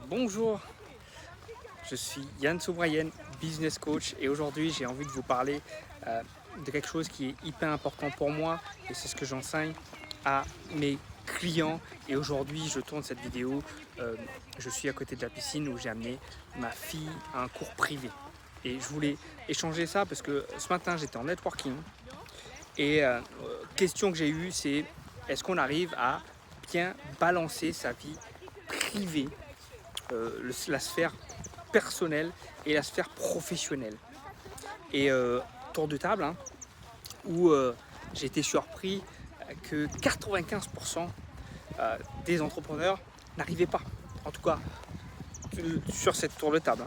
Bonjour, je suis Yann Soubrayen, business coach et aujourd'hui j'ai envie de vous parler de quelque chose qui est hyper important pour moi et c'est ce que j'enseigne à mes clients. Et aujourd'hui je tourne cette vidéo, je suis à côté de la piscine où j'ai amené ma fille à un cours privé. Et je voulais échanger ça parce que ce matin j'étais en networking et question que j'ai eue c'est est-ce qu'on arrive à bien balancer sa vie privée, la sphère personnelle et la sphère professionnelle. Et tour de table, hein, où j'ai été surpris que 95% des entrepreneurs n'arrivaient pas, en tout cas sur cette tour de table.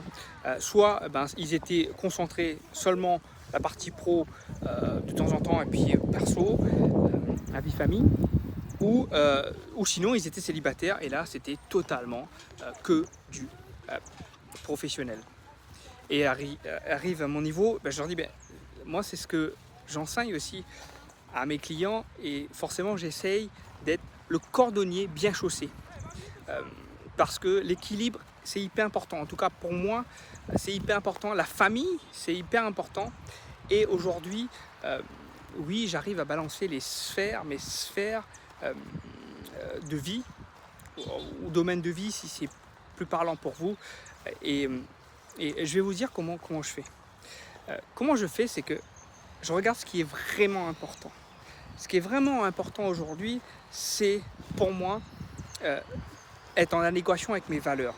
Soit ils étaient concentrés seulement la partie pro de temps en temps et puis perso, la vie famille, ou sinon ils étaient célibataires et là c'était totalement que du professionnel. Et arrive à mon niveau, je leur dis moi c'est ce que j'enseigne aussi à mes clients et forcément j'essaye d'être le cordonnier bien chaussé. Parce que l'équilibre c'est hyper important, en tout cas pour moi c'est hyper important, la famille c'est hyper important et aujourd'hui oui j'arrive à balancer mes sphères de vie ou domaine de vie si c'est plus parlant pour vous et je vais vous dire comment je fais. Comment je fais, c'est que je regarde ce qui est vraiment important. Ce qui est vraiment important aujourd'hui, c'est pour moi être en adéquation avec mes valeurs.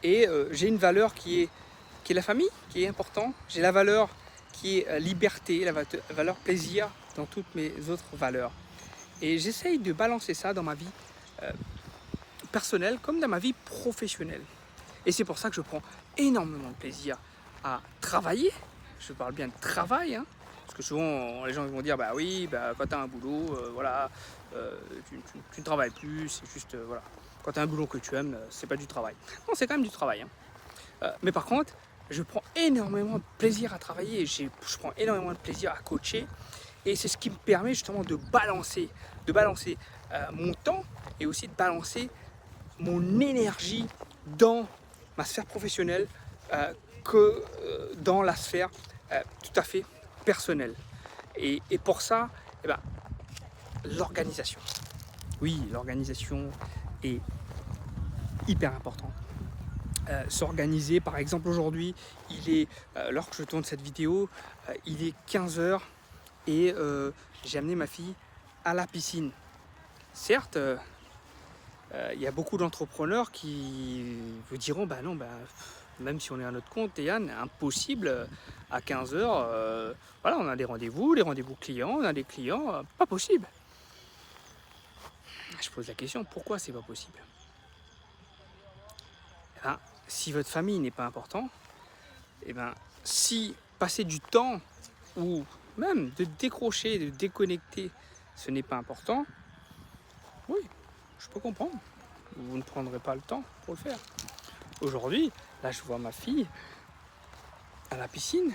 Et j'ai une valeur qui est la famille, qui est important. J'ai la valeur qui est liberté, la valeur plaisir dans toutes mes autres valeurs. Et j'essaye de balancer ça dans ma vie personnelle comme dans ma vie professionnelle. Et c'est pour ça que je prends énormément de plaisir à travailler. Je parle bien de travail, hein, parce que souvent les gens vont dire bah oui, quand tu as un boulot, tu ne travailles plus, c'est juste voilà. Quand tu as un boulot que tu aimes, c'est pas du travail. Non, c'est quand même du travail. Mais par contre, je prends énormément de plaisir à travailler, je prends énormément de plaisir à coacher, et c'est ce qui me permet justement de balancer mon temps et aussi de balancer mon énergie dans ma sphère professionnelle que dans la sphère tout à fait personnelle. Et pour ça, l'organisation. Oui, l'organisation est hyper importante. S'organiser, par exemple aujourd'hui, il est, l'heure que je tourne cette vidéo, il est 15h et j'ai amené ma fille à la piscine. Certes, il y a beaucoup d'entrepreneurs qui vous diront non, même si on est à notre compte, Yann, impossible à 15h. Voilà, on a des rendez-vous, les rendez-vous clients, on a des clients, pas possible. Je pose la question, pourquoi c'est pas possible? Si votre famille n'est pas important, si passer du temps ou même de décrocher, de déconnecter, ce n'est pas important, oui, je peux comprendre. Vous ne prendrez pas le temps pour le faire. Aujourd'hui, là, je vois ma fille à la piscine.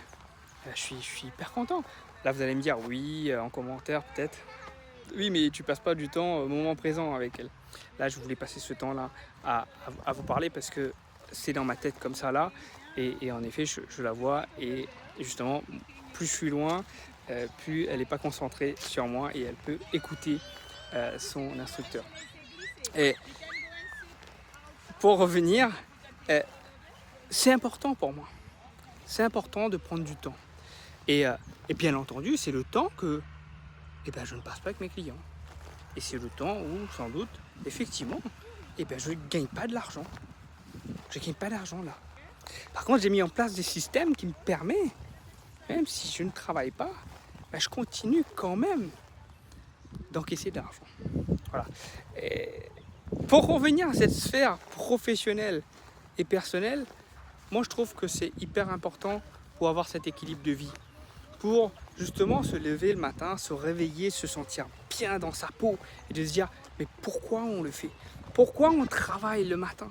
Je suis hyper content. Là, vous allez me dire, oui, en commentaire peut-être. Oui, mais tu passes pas du temps au moment présent avec elle. Là, je voulais passer ce temps-là à vous parler parce que c'est dans ma tête comme ça là. Et en effet, je la vois. Et justement, plus je suis loin, plus elle n'est pas concentrée sur moi et elle peut écouter son instructeur. Et pour revenir, c'est important pour moi. C'est important de prendre du temps. Et bien entendu, c'est le temps que je ne passe pas avec mes clients. Et c'est le temps où, sans doute, effectivement, je ne gagne pas de l'argent. Je ne gagne pas d'argent là. Par contre, j'ai mis en place des systèmes qui me permettent, même si je ne travaille pas, je continue quand même d'encaisser de l'argent. Voilà. Et pour revenir à cette sphère professionnelle et personnelle, moi je trouve que c'est hyper important pour avoir cet équilibre de vie. Pour justement se lever le matin, se réveiller, se sentir bien dans sa peau et de se dire mais pourquoi on le fait? Pourquoi on travaille le matin?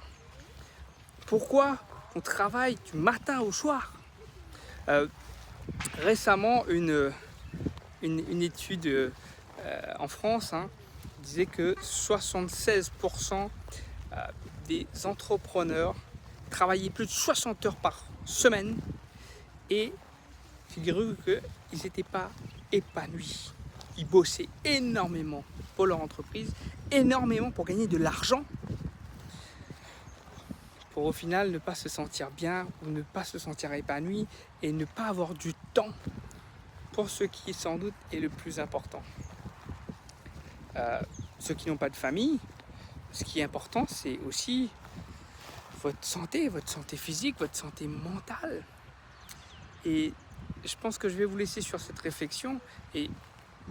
Pourquoi on travaille du matin au soir? Récemment, une étude en France disait que 76% des entrepreneurs travaillaient plus de 60 heures par semaine et figurez-vous qu'ils n'étaient pas épanouis. Ils bossaient énormément pour leur entreprise, énormément pour gagner de l'argent, pour au final ne pas se sentir bien ou ne pas se sentir épanoui et ne pas avoir du temps pour ce qui sans doute est le plus important. Ceux qui n'ont pas de famille, ce qui est important, c'est aussi votre santé physique, votre santé mentale. Et je pense que je vais vous laisser sur cette réflexion et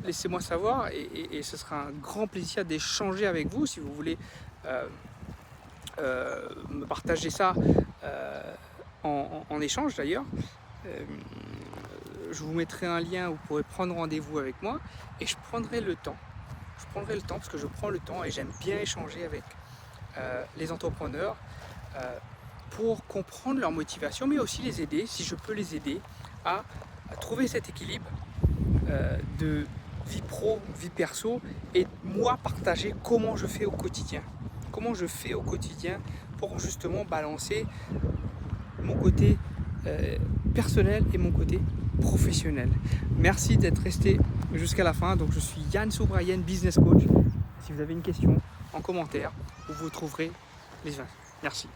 laissez-moi savoir et ce sera un grand plaisir d'échanger avec vous si vous voulez me partager ça en échange d'ailleurs. Je vous mettrai un lien où vous pourrez prendre rendez-vous avec moi et je prendrai le temps. Je prendrai le temps parce que je prends le temps et j'aime bien échanger avec les entrepreneurs pour comprendre leur motivation, mais aussi les aider, si je peux les aider, à trouver cet équilibre de vie pro, vie perso et moi partager comment je fais au quotidien. Comment je fais au quotidien pour justement balancer mon côté personnel et mon côté professionnel. Merci d'être resté jusqu'à la fin. Donc je suis Yann Soubrayen, business coach. Si vous avez une question en commentaire, vous trouverez les infos. Merci.